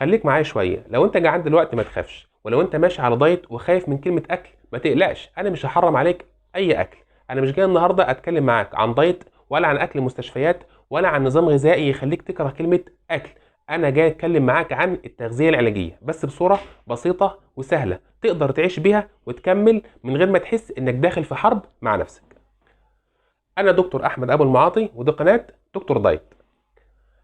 خليك معايا شويه. لو انت جعان دلوقتي ما تخافش، ولو انت ماشي على دايت وخايف من كلمه اكل ما تقلقش، انا مش هحرم عليك اي اكل. انا مش جاي النهارده اتكلم معاك عن دايت ولا عن اكل مستشفيات ولا عن نظام غذائي يخليك تكره كلمه اكل. انا جاي اتكلم معاك عن التغذيه العلاجيه بس بصوره بسيطه وسهله تقدر تعيش بيها وتكمل من غير ما تحس انك داخل في حرب مع نفسك. انا دكتور احمد ابو المعاطي ودي قناه دكتور دايت.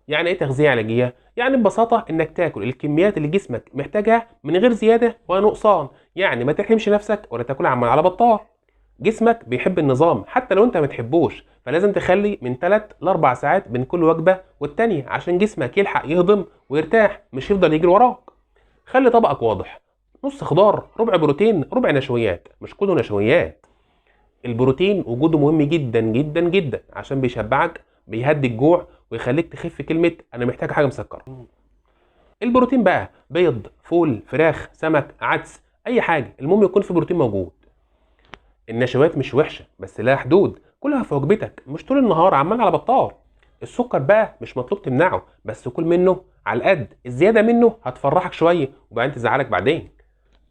يعني ايه تغذيه علاجيه؟ يعني ببساطه انك تاكل الكميات اللي جسمك محتاجها من غير زياده ولا نقصان. يعني ما تحرمش نفسك ولا تاكل عمال على بطال. جسمك بيحب النظام حتى لو انت ما تحبوش، فلازم تخلي من 3 ل 4 ساعات بين كل وجبه والتانيه عشان جسمك يلحق يهضم ويرتاح، مش يفضل يجري وراك. خلي طبقك واضح: نص خضار، ربع بروتين، ربع نشويات، مش كله نشويات. البروتين وجوده مهم جدا جدا جدا عشان بيشبعك، بيهدي الجوع ويخليك تخف كلمه انا محتاج حاجه مسكره. البروتين بقى بيض، فول، فراخ، سمك، عدس، اي حاجه، المهم يكون في بروتين موجود. النشويات مش وحشه بس لها حدود، كلها في وجبتك مش طول النهار عمال على بطال. السكر بقى مش مطلوب تمنعه، بس كل منه على القد، الزياده منه هتفرحك شويه وبعدين تزعلك بعدين.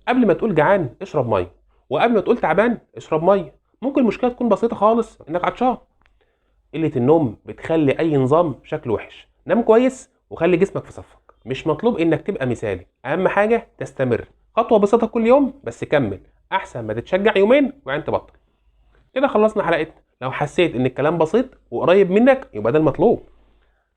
قبل ما تقول جعان اشرب ميه، وقبل ما تقول تعبان اشرب ميه. ممكن المشكله تكون بسيطه خالص انك عطشان. قله النوم بتخلي اي نظام شكله وحش. نام كويس وخلي جسمك في صفك. مش مطلوب انك تبقى مثالي، اهم حاجه تستمر. خطوه بسيطه كل يوم بس كمل، احسن ما تتشجع يومين وبعدين تبطل. كده خلصنا حلقتنا. لو حسيت ان الكلام بسيط وقريب منك يبقى ده المطلوب.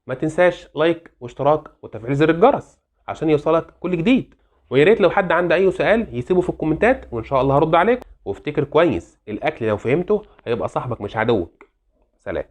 ما تنساش لايك واشتراك وتفعيل زر الجرس عشان يوصلك كل جديد. ويا ريت لو حد عنده اي سؤال يسيبه في الكومنتات وان شاء الله هرد عليك. وافتكر كويس، الاكل لو فهمته هيبقى صاحبك مش عدوك. سلام.